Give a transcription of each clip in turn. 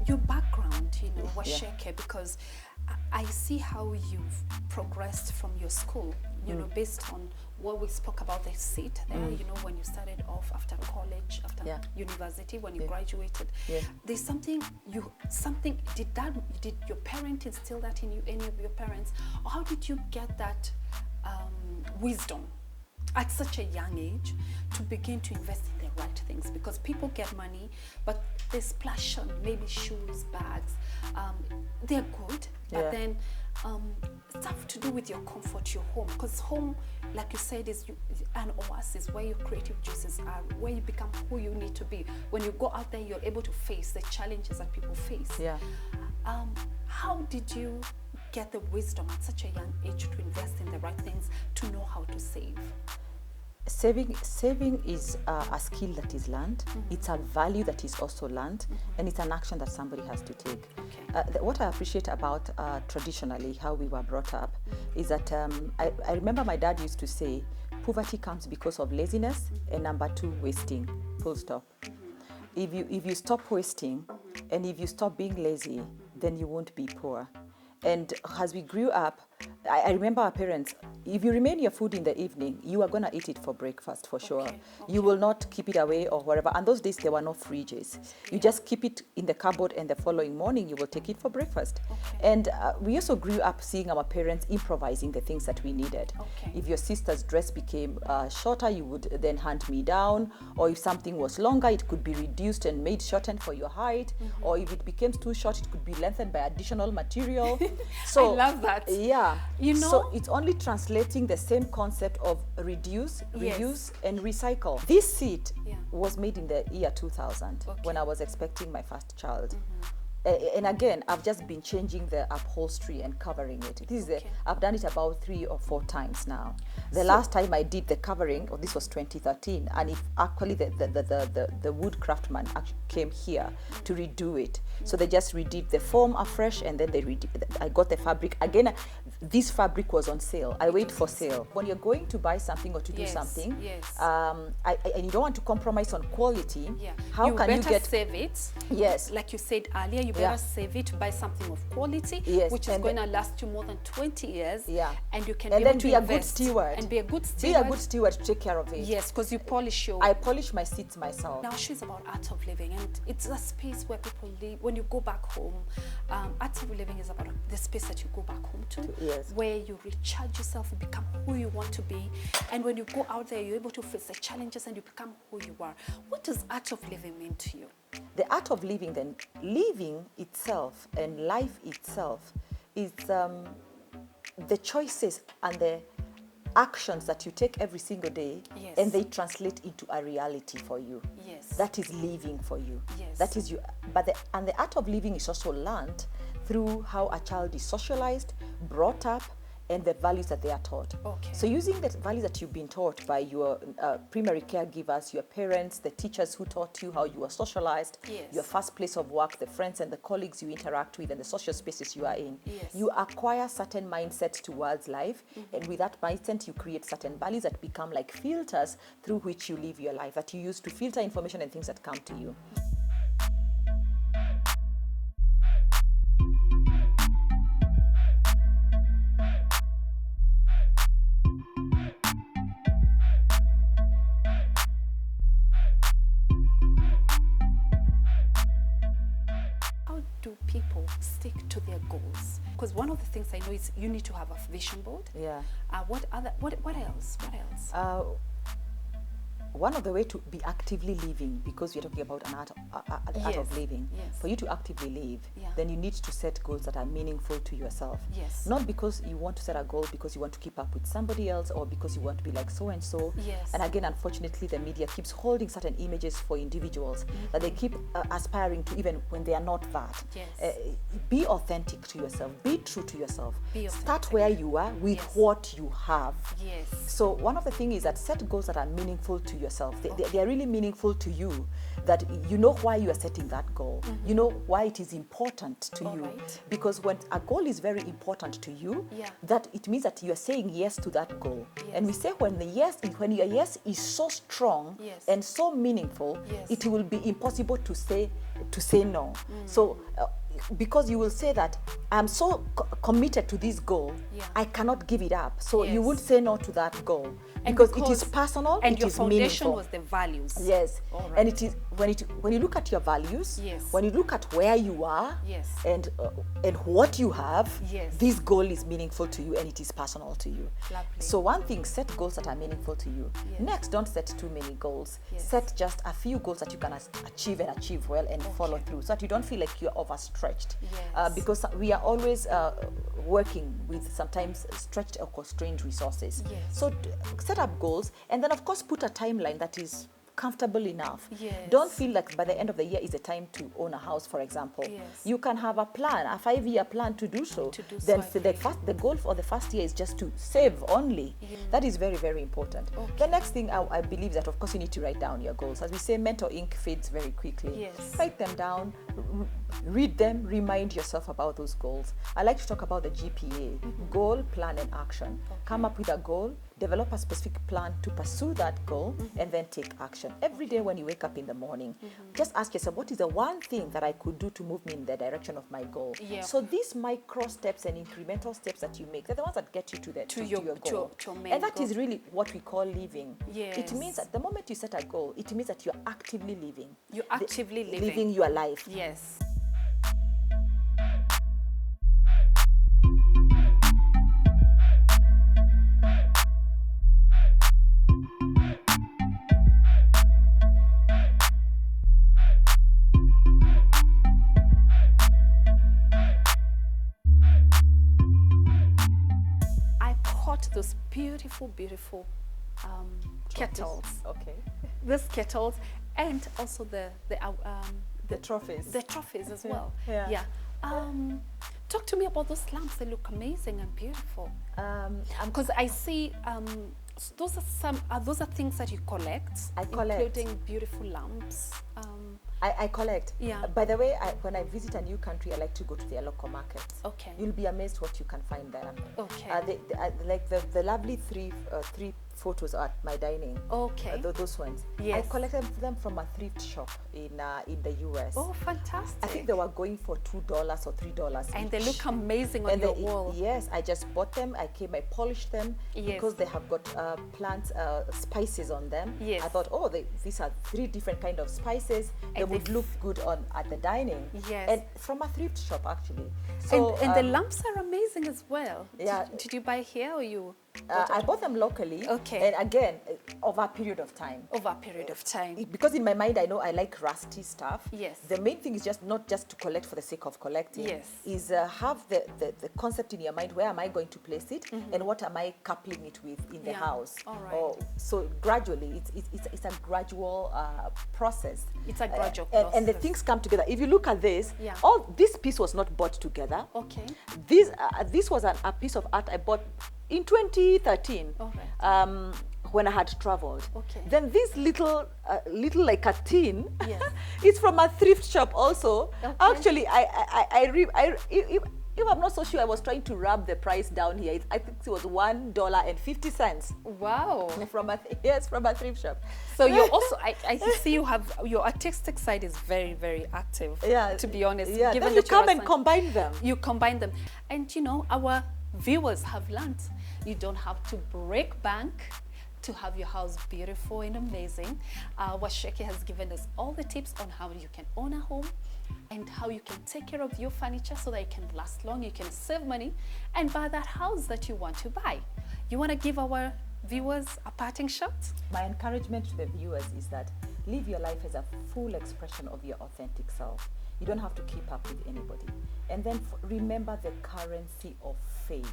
your background, Waceke, because I see how you've progressed from your school, based on what we spoke about the seat there, when you started off after college, after university, when you graduated. There's something, did your parents instill that in you, any of your parents? Or how did you get that wisdom at such a young age to begin to invest in the right things? Because people get money, but they splash on maybe shoes, bags. They're good, but then stuff to do with your comfort, your home. Because home, like you said, is an oasis where your creative juices are, where you become who you need to be. When you go out there, you're able to face the challenges that people face. How did you get the wisdom at such a young age to invest in the right things, to know how to save? Saving is a skill that is learned. It's a value that is also learned, and it's an action that somebody has to take. What I appreciate about traditionally how we were brought up is that I remember my dad used to say, poverty comes because of laziness, and number 2, wasting. Full stop. If you stop wasting, and if you stop being lazy, then you won't be poor. And as we grew up, I remember our parents, if you remain your food in the evening, you are going to eat it for breakfast for sure. You will not keep it away or whatever. And those days, there were no fridges. You just keep it in the cupboard, and the following morning, you will take it for breakfast. And we also grew up seeing our parents improvising the things that we needed. If your sister's dress became shorter, you would then hand me down. Or if something was longer, it could be reduced and made shortened for your height. Or if it became too short, it could be lengthened by additional material. So I love that. Yeah. So it's only translating the same concept of reduce, reuse, and recycle. This seat was made in the year 2000 when I was expecting my first child. And again, I've just been changing the upholstery and covering it. I've done it about 3 or 4 times now. The last time I did the covering, this was 2013, and if actually the wood craftsman came here to redo it. So they just redid the foam afresh, and then I got the fabric. Again, this fabric was on sale. I wait for sale. When you're going to buy something or to do something, and you don't want to compromise on quality, how can you save it? Yes. Like you said earlier, you better save it, buy something of quality, which is going to last you more than 20 years. And you can be a good steward. And be a good steward. Be a good steward to take care of it. Yes, because you polish I polish my seats myself. Now, she's about art of living, and it's a space where people live. When you go back home, art of living is about the space that you go back home to, where you recharge yourself, you become who you want to be. And when you go out there, you're able to face the challenges and you become who you are. What does art of living mean to you? The art of living, then, living itself and life itself is the choices and the actions that you take every single day, and they translate into a reality for you. That is living for you. That is you. But the art of living is also learned through how a child is socialized, brought up, and the values that they are taught. So using the values that you've been taught by your primary caregivers, your parents, the teachers who taught you how you were socialized, your first place of work, the friends and the colleagues you interact with, and the social spaces you are in, you acquire certain mindsets towards life, and with that mindset, you create certain values that become like filters through which you live your life, that you use to filter information and things that come to you. Do people stick to their goals? Because one of the things I know is you need to have a vision board. What else? One of the way to be actively living, because we're talking about an art of living, for you to actively live, then you need to set goals that are meaningful to yourself. Not because you want to set a goal because you want to keep up with somebody else or because you want to be like so and so. And again, unfortunately, the media keeps holding certain images for individuals that they keep aspiring to, even when they are not that. Be authentic to yourself. Be true to yourself. Start where you are with what you have. So one of the things is that set goals that are meaningful to yourself. They are really meaningful to you, that you know why you are setting that goal. You know why it is important to you. Right. Because when a goal is very important to you, Yeah. that it means that you are saying yes to that goal. Yes. And we say when your yes is so strong Yes. and so meaningful, Yes. it will be impossible to say no. So because you will say that I'm so committed to this goal, Yeah. I cannot give it up. So you Yes. would say no to that goal And because it is personal, and it your is foundation meaningful. was the values. Yes, All right. and it is when you look at your values, Yes. when you look at where you are, Yes. and what you have, Yes. this goal is meaningful to you and it is personal to you. Lovely. So one thing, set goals that are meaningful to you. Yes. Next, don't set too many goals. Yes. Set just a few goals that you can achieve well and follow through, so that you don't feel like you're overstretched. Yes. Because we are always working with sometimes stretched or constrained resources. Yes. So set up goals, and then of course put a timeline that is comfortable enough. Yes. Don't feel like by the end of the year is the time to own a house, for example. Yes. You can have a plan, a 5-year plan to do so. To do so, Then I the goal for the first year is just to save only. Yeah. That is very, very important. Okay. The next thing I believe that of course you need to write down your goals. As we say, mental ink fades very quickly. Yes. Write them down, read them, remind yourself about those goals. I like to talk about the GPA, goal, plan, and action. Come up with a goal, develop a specific plan to pursue that goal, and then take action. Every day when you wake up in the morning, just ask yourself, what is the one thing that I could do to move me in the direction of my goal? Yeah. So these micro steps and incremental steps that you make, they're the ones that get you to your goal. to your main And that goal. is really what we call living. Yes. It means that the moment you set a goal, it means that you're actively living. You're actively living. Living your life. Yes. I caught those beautiful kettles. Okay. These kettles, and also the trophies. The trophies as well. Yeah. Talk to me about those lamps. They look amazing and beautiful. Because I see those are things that you collect. I collect. Including beautiful lamps. I collect. Yeah. By the way, when I visit a new country, I like to go to their local markets. Okay. You'll be amazed what you can find there. Okay. Like the lovely three photos at my dining. Okay. Those ones. Yes. I collected them from a thrift shop in the US. Oh, fantastic. I think they were going for $2 or $3. And each. they look amazing on your wall. Yes, I just bought them. I polished them Yes. because they have got plants, spices on them. Yes. I thought, these are 3 different kind of spices. They And would look good at the dining. Yes. And from a thrift shop, actually. So And the lamps are amazing as well. Yeah. Did you buy here or you? I bought them locally. Okay. And again, over a period of time. Over a period of time. Because in my mind, I know I like rusty stuff. Yes. The main thing is not just to collect for the sake of collecting. Yes. Is have the concept in your mind. Where am I going to place it, and what am I coupling it with in the Yeah. house? All right. So gradually, it's a gradual process. It's a gradual And the process. things come together. If you look at this, Yeah. all this piece was not bought together. Okay. This was a piece of art I bought in 2013. All right. When I had traveled. Okay. Then this little like a tin, Yes. it's from a thrift shop also. Okay. Actually, if I'm not so sure, I was trying to rub the price down here. I think it was $1.50 Wow. from a thrift shop. So you're also, I see you have, your artistic side is very, very active. Yeah. To be honest. Yeah. Given Then you that you're come a and son- combine them. You combine them. And our viewers have learned you don't have to break bank to have your house beautiful and amazing. Waceke has given us all the tips on how you can own a home and how you can take care of your furniture so that it can last long, you can save money and buy that house that you want to buy. You want to give our viewers a parting shot? My encouragement to the viewers is that live your life as a full expression of your authentic self. You don't have to keep up with anybody. And then remember the currency of faith.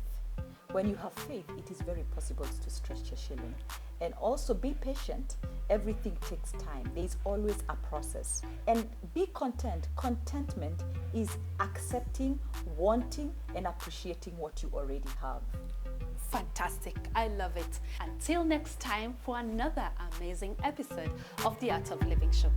When you have faith, it is very possible to stretch your shilling. And also be patient. Everything takes time. There is always a process. And be content. Contentment is accepting, wanting, and appreciating what you already have. Fantastic. I love it. Until next time for another amazing episode of the Art of Living Show.